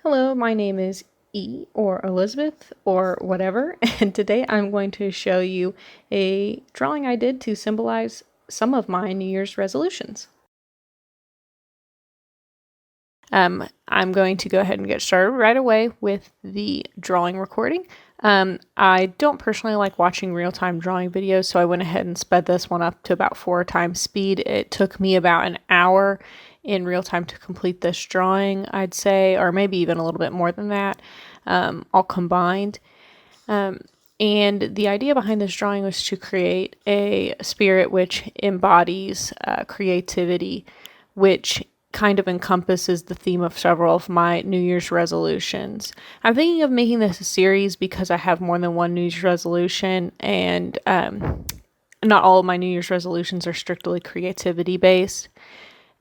Hello, my name is E or Elizabeth or whatever, and today I'm going to show you a drawing I did to symbolize some of my New Year's resolutions. I'm going to go ahead and get started right away with the drawing recording. I don't personally like watching real-time drawing videos, so I went ahead and sped this one up to about 4 times speed. It took me about an hour in real time to complete this drawing, I'd say, or maybe even a little bit more than that, all combined. And the idea behind this drawing was to create a spirit which embodies creativity, which kind of encompasses the theme of several of my New Year's resolutions. I'm thinking of making this a series because I have more than one New Year's resolution, and not all of my New Year's resolutions are strictly creativity based.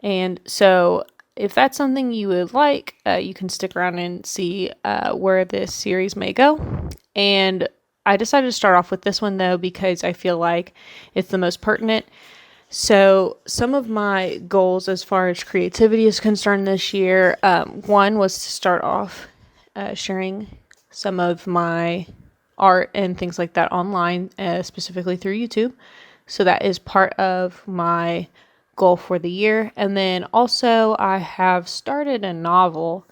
And so if that's something you would like, you can stick around and see where this series may go. And I decided to start off with this one, though, because I feel like it's the most pertinent. So some of my goals as far as creativity is concerned this year, one was to start off sharing some of my art and things like that online, specifically through YouTube. So that is part of my goal for the year. And then also I have started a novel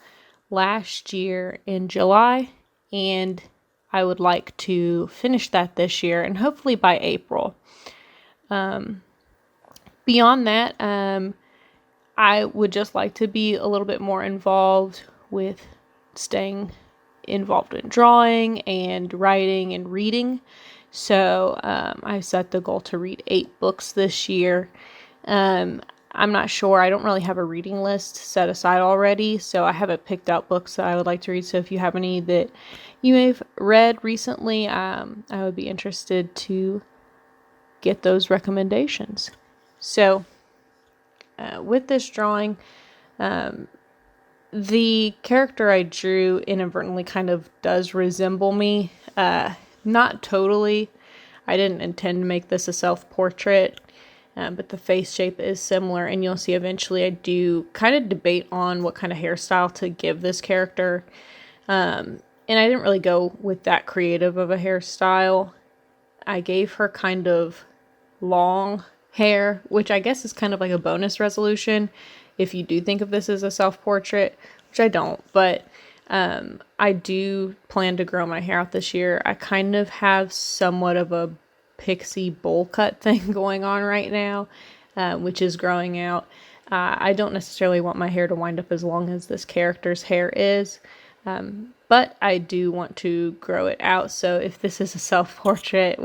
last year in July, and I would like to finish that this year and hopefully by April. Beyond that, I would just like to be a little bit more involved with staying involved in drawing and writing and reading. So I set the goal to read 8 books this year. I'm not sure. I don't really have a reading list set aside already, so I haven't picked out books that I would like to read. So if you have any that you may have read recently, I would be interested to get those recommendations. So with this drawing, the character I drew inadvertently kind of does resemble me. Not totally. I didn't intend to make this a self-portrait. But the face shape is similar, and you'll see eventually I do kind of debate on what kind of hairstyle to give this character. And I didn't really go with that creative of a hairstyle. I gave her kind of long hair, which I guess is kind of like a bonus resolution if you do think of this as a self-portrait, which I don't, but I do plan to grow my hair out this year. I kind of have somewhat of a pixie bowl cut thing going on right now, which is growing out. I don't necessarily want my hair to wind up as long as this character's hair is, but I do want to grow it out. So if this is a self-portrait,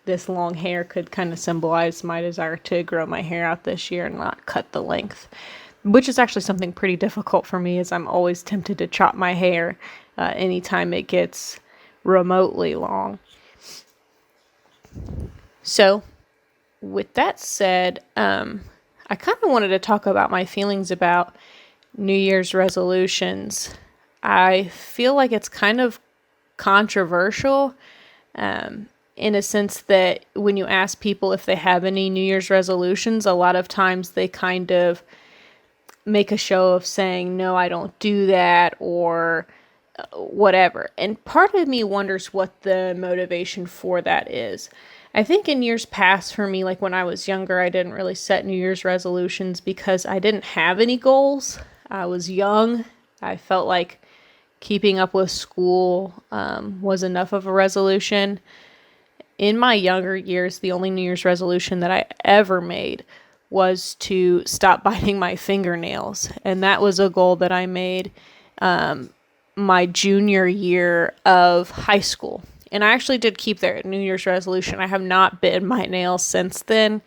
this long hair could kind of symbolize my desire to grow my hair out this year and not cut the length, which is actually something pretty difficult for me, as I'm always tempted to chop my hair anytime it gets remotely long. So, with that said, I kind of wanted to talk about my feelings about New Year's resolutions. I feel like it's kind of controversial, in a sense that when you ask people if they have any New Year's resolutions, a lot of times they kind of make a show of saying, no, I don't do that, or whatever. And part of me wonders what the motivation for that is. I think in years past for me, like when I was younger, I didn't really set New Year's resolutions because I didn't have any goals. I was young. I felt like keeping up with school was enough of a resolution. In my younger years, the only New Year's resolution that I ever made was to stop biting my fingernails. And that was a goal that I made my junior year of high school. And I actually did keep that New Year's resolution. I have not bitten my nails since then.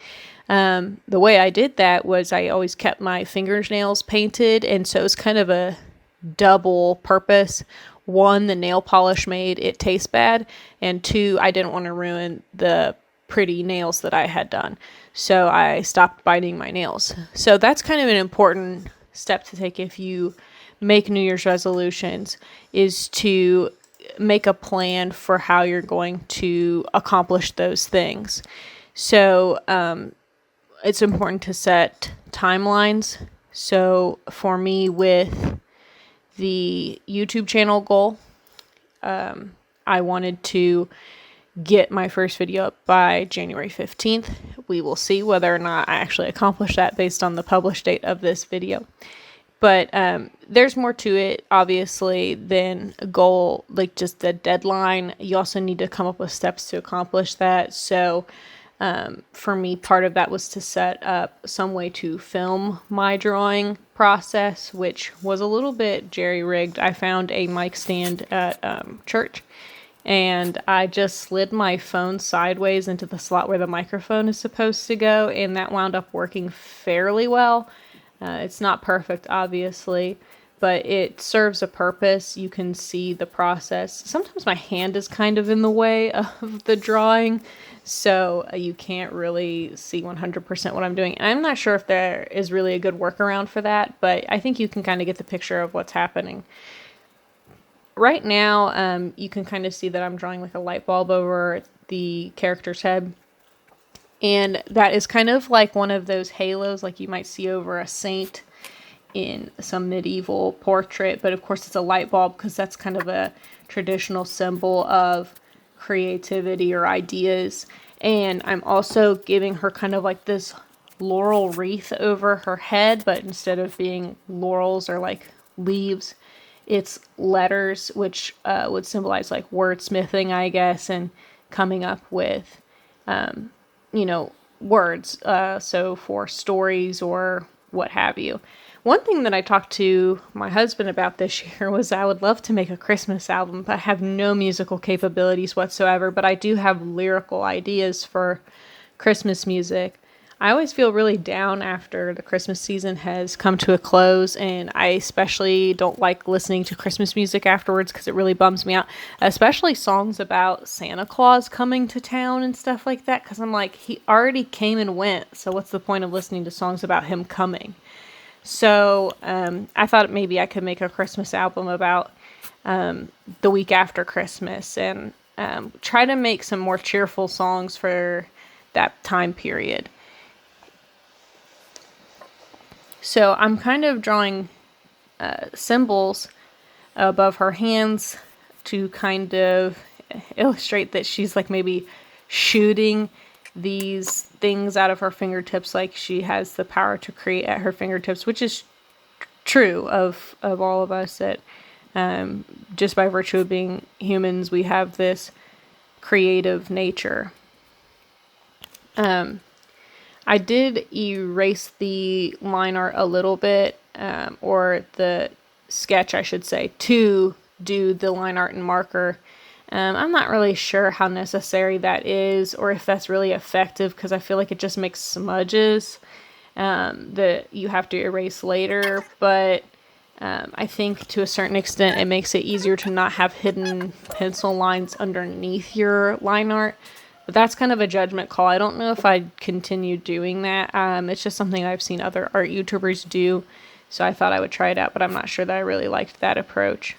The way I did that was I always kept my fingernails painted, and so it was kind of a double purpose. One, the nail polish made it taste bad, and 2, I didn't want to ruin the pretty nails that I had done. So I stopped biting my nails. So that's kind of an important step to take if you make New Year's resolutions, is to make a plan for how you're going to accomplish those things. So it's important to set timelines. So for me, with the YouTube channel goal. I wanted to get my first video up by January 15th. We will see whether or not I actually accomplish that based on the published date of this video. But there's more to it, obviously, than a goal, like just a deadline. You also need to come up with steps to accomplish that. So for me, part of that was to set up some way to film my drawing process, which was a little bit jerry-rigged. I found a mic stand at church, and I just slid my phone sideways into the slot where the microphone is supposed to go, and that wound up working fairly well. It's not perfect, obviously, but it serves a purpose. You can see the process. Sometimes my hand is kind of in the way of the drawing, so you can't really see 100% what I'm doing. And I'm not sure if there is really a good workaround for that, but I think you can kind of get the picture of what's happening. Right now, you can kind of see that I'm drawing like a light bulb over the character's head. And that is kind of like one of those halos like you might see over a saint in some medieval portrait. But of course, it's a light bulb because that's kind of a traditional symbol of creativity or ideas. And I'm also giving her kind of like this laurel wreath over her head, but instead of being laurels or like leaves, it's letters, which would symbolize like wordsmithing, I guess, and coming up with, words. So for stories or what have you. One thing that I talked to my husband about this year was I would love to make a Christmas album, but I have no musical capabilities whatsoever, but I do have lyrical ideas for Christmas music. I always feel really down after the Christmas season has come to a close, and I especially don't like listening to Christmas music afterwards because it really bums me out, especially songs about Santa Claus coming to town and stuff like that, because I'm like, he already came and went, so what's the point of listening to songs about him coming? So I thought maybe I could make a Christmas album about the week after Christmas and try to make some more cheerful songs for that time period. So I'm kind of drawing symbols above her hands to kind of illustrate that she's like maybe shooting these things out of her fingertips, like she has the power to create at her fingertips, which is true of all of us, that just by virtue of being humans, we have this creative nature. I did erase the line art a little bit, or the sketch, I should say, to do the line art and marker. I'm not really sure how necessary that is, or if that's really effective, because I feel like it just makes smudges that you have to erase later. But I think to a certain extent, it makes it easier to not have hidden pencil lines underneath your line art. But that's kind of a judgment call. I don't know if I'd continue doing that. It's just something I've seen other art YouTubers do, so I thought I would try it out, but I'm not sure that I really liked that approach.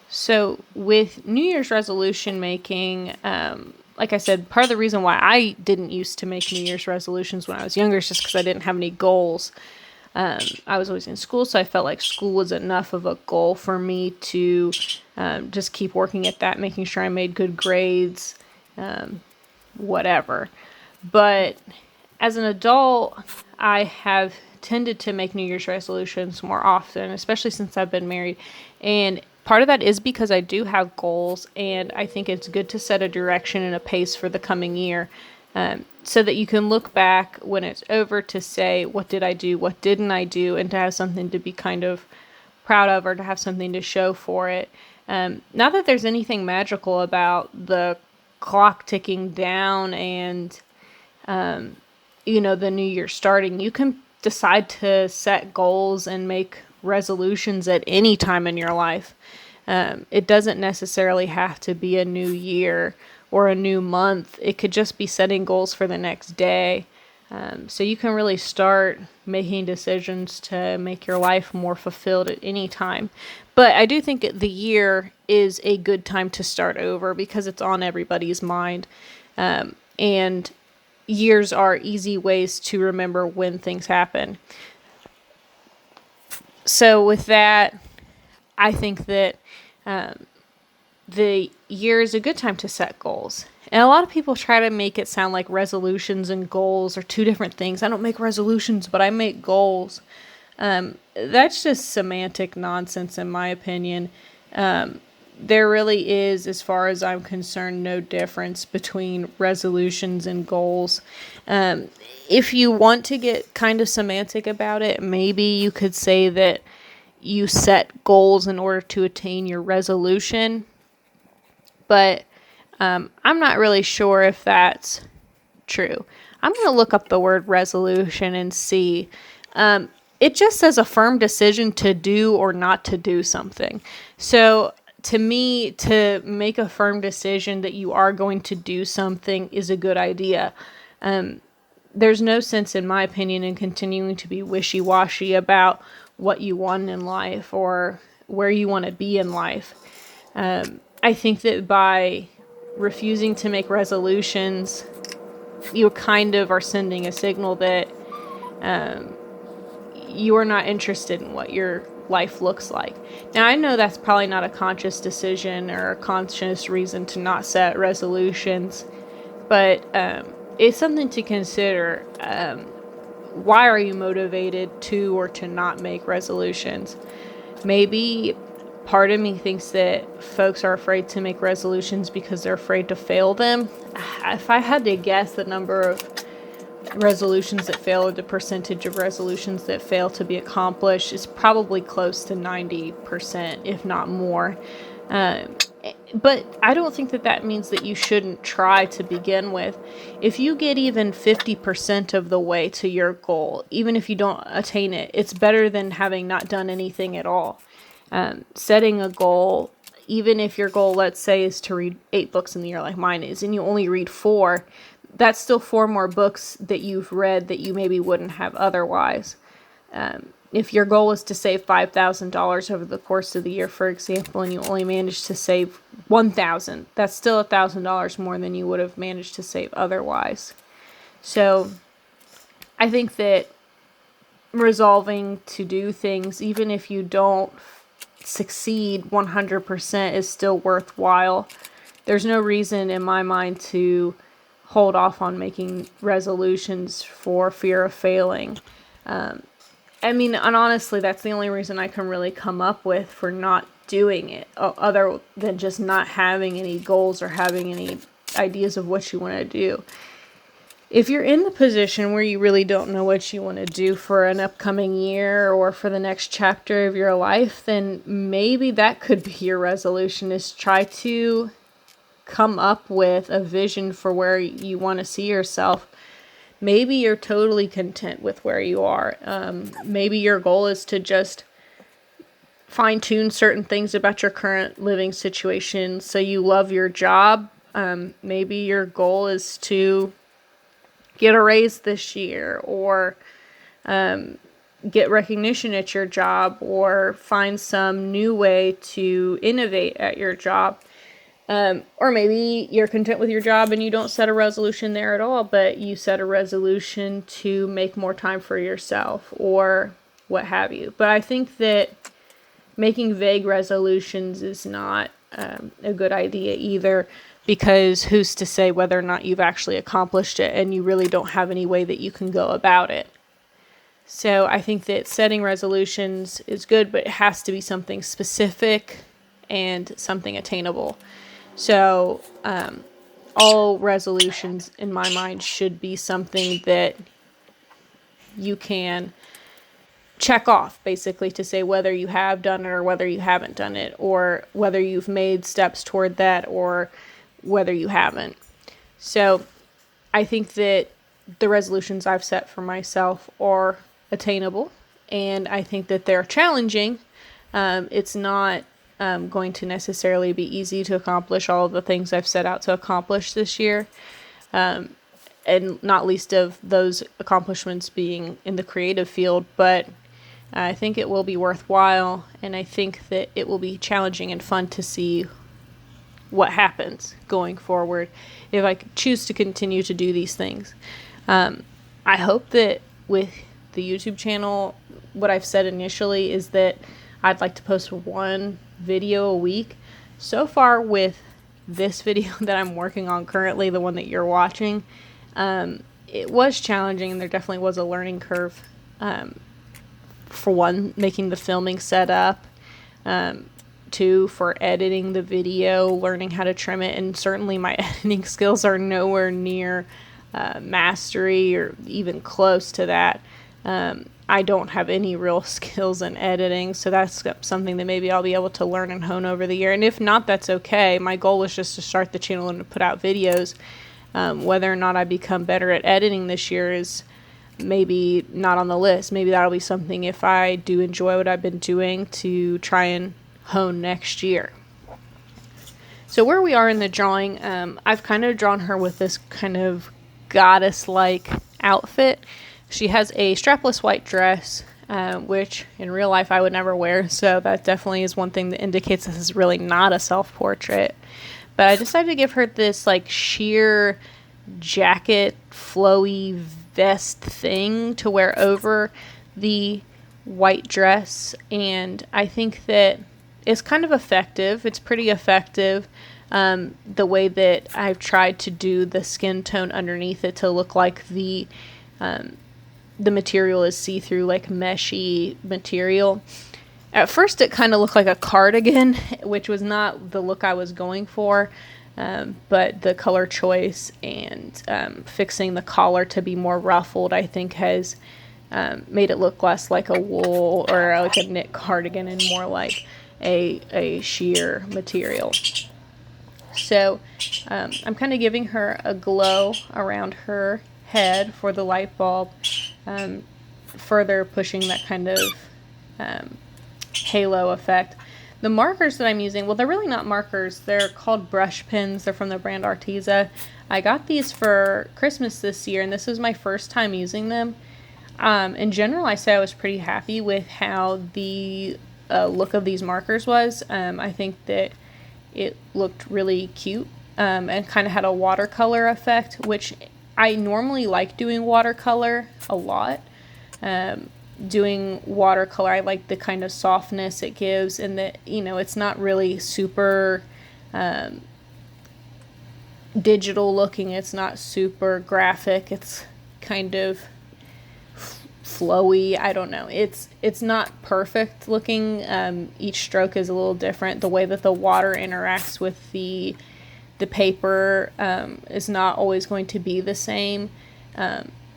So with New Year's resolution making, like I said, part of the reason why I didn't used to make New Year's resolutions when I was younger is just because I didn't have any goals. I was always in school, so I felt like school was enough of a goal for me to just keep working at that, making sure I made good grades, whatever. But as an adult, I have tended to make New Year's resolutions more often, especially since I've been married. And part of that is because I do have goals, and I think it's good to set a direction and a pace for the coming year. So that you can look back when it's over to say, what did I do, what didn't I do, and to have something to be kind of proud of, or to have something to show for it. Not that there's anything magical about the clock ticking down and, the new year starting. You can decide to set goals and make resolutions at any time in your life. It doesn't necessarily have to be a new year or a new month. It could just be setting goals for the next day. So you can really start making decisions to make your life more fulfilled at any time. But I do think the year is a good time to start over because it's on everybody's mind. And years are easy ways to remember when things happen. So with that, I think that the year is a good time to set goals. And a lot of people try to make it sound like resolutions and goals are two different things. I don't make resolutions, but I make goals. That's just semantic nonsense, in my opinion. There really is, as far as I'm concerned, no difference between resolutions and goals. If you want to get kind of semantic about it, maybe you could say that you set goals in order to attain your resolution. But I'm not really sure if that's true. I'm going to look up the word resolution and see. It just says a firm decision to do or not to do something. So to me, to make a firm decision that you are going to do something is a good idea. There's no sense, in my opinion, in continuing to be wishy-washy about what you want in life or where you want to be in life. I think that by refusing to make resolutions, you kind of are sending a signal that you are not interested in what your life looks like. Now, I know that's probably not a conscious decision or a conscious reason to not set resolutions, but it's something to consider. Why are you motivated to or to not make resolutions? Maybe part of me thinks that folks are afraid to make resolutions because they're afraid to fail them. If I had to guess the number of resolutions that fail or the percentage of resolutions that fail to be accomplished is probably close to 90%, if not more. But I don't think that means that you shouldn't try to begin with. If you get even 50% of the way to your goal, even if you don't attain it, it's better than having not done anything at all. Setting a goal, even if your goal, let's say, is to read 8 books in the year like mine is, and you only read 4, that's still 4 more books that you've read that you maybe wouldn't have otherwise. If your goal is to save $5,000 over the course of the year, for example, and you only managed to save $1,000, that's still $1,000 more than you would have managed to save otherwise. So I think that resolving to do things, even if you don't succeed 100%, is still worthwhile. There's no reason in my mind to hold off on making resolutions for fear of failing. I mean, and honestly, that's the only reason I can really come up with for not doing it, other than just not having any goals or having any ideas of what you want to do. If you're in the position where you really don't know what you want to do for an upcoming year or for the next chapter of your life, then maybe that could be your resolution, is try to come up with a vision for where you want to see yourself. Maybe you're totally content with where you are. Maybe your goal is to just fine-tune certain things about your current living situation so you love your job. Maybe your goal is to get a raise this year, or get recognition at your job, or find some new way to innovate at your job. Or maybe you're content with your job and you don't set a resolution there at all, but you set a resolution to make more time for yourself or what have you. But I think that making vague resolutions is not a good idea either, because who's to say whether or not you've actually accomplished it and you really don't have any way that you can go about it. So I think that setting resolutions is good, but it has to be something specific and something attainable. So all resolutions, in my mind, should be something that you can check off, basically, to say whether you have done it or whether you haven't done it, or whether you've made steps toward that or whether you haven't. So I think that the resolutions I've set for myself are attainable, and I think that they're challenging. It's not going to necessarily be easy to accomplish all of the things I've set out to accomplish this year, and not least of those accomplishments being in the creative field, but I think it will be worthwhile, and I think that it will be challenging and fun to see what happens going forward if I choose to continue to do these things. I hope that with the YouTube channel, what I've said initially is that I'd like to post one video a week. So far with this video that I'm working on currently, the one that you're watching, it was challenging, and there definitely was a learning curve. For one, making the filming setup, two, for editing the video, learning how to trim it, and certainly my editing skills are nowhere near mastery or even close to that. I don't have any real skills in editing, so that's something that maybe I'll be able to learn and hone over the year. And if not, that's okay. My goal was just to start the channel and to put out videos. Whether or not I become better at editing this year is maybe not on the list. Maybe that'll be something, if I do enjoy what I've been doing, to try and hone next year. So where we are in the drawing, I've kind of drawn her with this kind of goddess-like outfit. She has a strapless white dress, which in real life I would never wear, so that definitely is one thing that indicates this is really not a self-portrait. But I decided to give her this like sheer jacket, flowy vest thing to wear over the white dress, and I think that it's kind of effective. It's pretty effective. The way that I've tried to do the skin tone underneath it to look like the material is see-through, like meshy material. At first it kind of looked like a cardigan, which was not the look I was going for, but the color choice and fixing the collar to be more ruffled, I think, has made it look less like a wool or like a knit cardigan and more like a sheer material. So I'm kind of giving her a glow around her head for the light bulb, further pushing that kind of halo effect. The markers that I'm using, well, they're really not markers. They're called brush pens. They're from the brand Arteza. I got these for Christmas this year, and this was my first time using them. In general, I say I was pretty happy with how the look of these markers was. I think that it looked really cute and kind of had a watercolor effect, which I normally like doing watercolor a lot. Doing watercolor, I like the kind of softness it gives, and that, you know, it's not really super digital looking. It's not super graphic. It's kind of flowy. I don't know. It's not perfect looking. Each stroke is a little different. The way that the water interacts with the paper is not always going to be the same.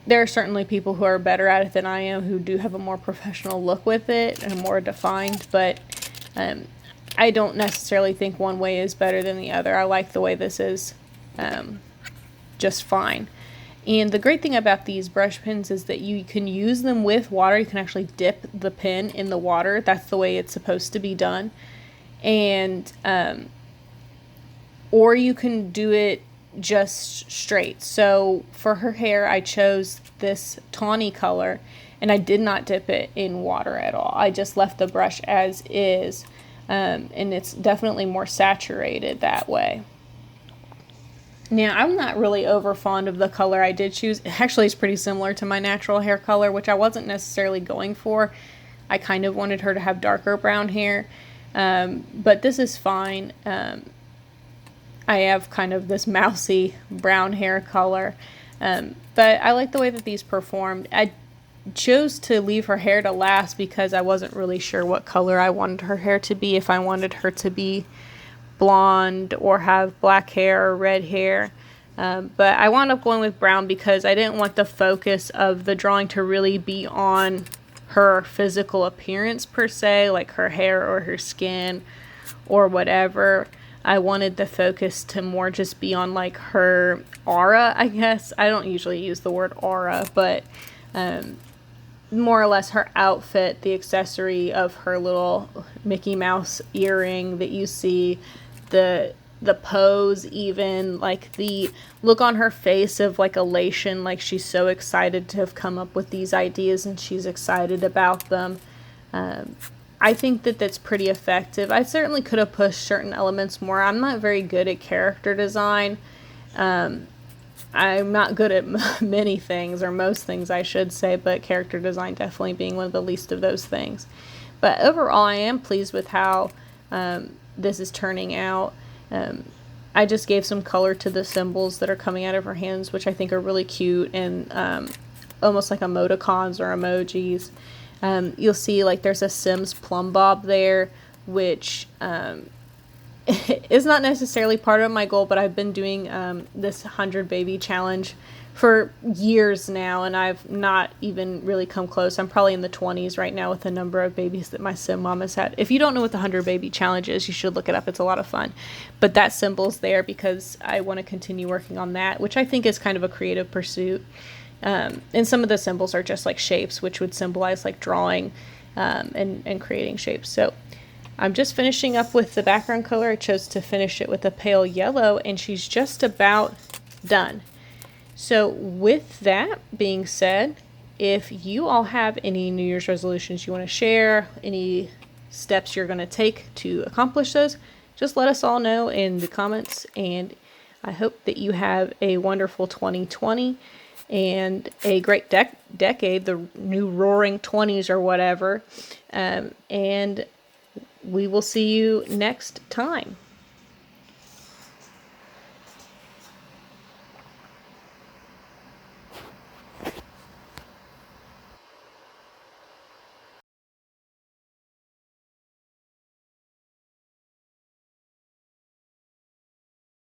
There are certainly people who are better at it than I am, who do have a more professional look with it and more defined, but I don't necessarily think one way is better than the other. I like the way this is just fine. And the great thing about these brush pens is that you can use them with water. You can actually dip the pen in the water. That's the way it's supposed to be done. And or you can do it just straight. So for her hair, I chose this tawny color, and I did not dip it in water at all. I just left the brush as is, and it's definitely more saturated that way. Now, I'm not really over fond of the color I did choose. Actually, it's pretty similar to my natural hair color, which I wasn't necessarily going for. I kind of wanted her to have darker brown hair, but this is fine. I have kind of this mousy brown hair color, but I like the way that these performed. I chose to leave her hair to last because I wasn't really sure what color I wanted her hair to be, if I wanted her to be blonde or have black hair or red hair, but I wound up going with brown because I didn't want the focus of the drawing to really be on her physical appearance per se, like her hair or her skin or whatever. I wanted the focus to more just be on like her aura, I guess. I don't usually use the word aura, but more or less her outfit, the accessory of her little Mickey Mouse earring that you see, the pose, even like the look on her face of like elation, like she's so excited to have come up with these ideas and she's excited about them. I think that that's pretty effective. I certainly could have pushed certain elements more. I'm not very good at character design. I'm not good at many things, or most things I should say, but character design definitely being one of the least of those things. But overall, I am pleased with how this is turning out. I just gave some color to the symbols that are coming out of her hands, which I think are really cute and almost like emoticons or emojis. You'll see like there's a Sims plumb bob there, which is not necessarily part of my goal, but I've been doing this 100 baby challenge for years now, and I've not even really come close. I'm probably in the 20s right now with the number of babies that my sim mom has had. If you don't know what the 100 baby challenge is, you should look it up. It's a lot of fun. But that symbol's there because I want to continue working on that, which I think is kind of a creative pursuit. And some of the symbols are just like shapes, which would symbolize like drawing and creating shapes. So I'm just finishing up with the background color. I chose to finish it with a pale yellow, and she's just about done. So with that being said, if you all have any New Year's resolutions you want to share, any steps you're going to take to accomplish those, just let us all know in the comments. And I hope that you have a wonderful 2020 and a great decade, the new roaring 20s or whatever. And we will see you next time.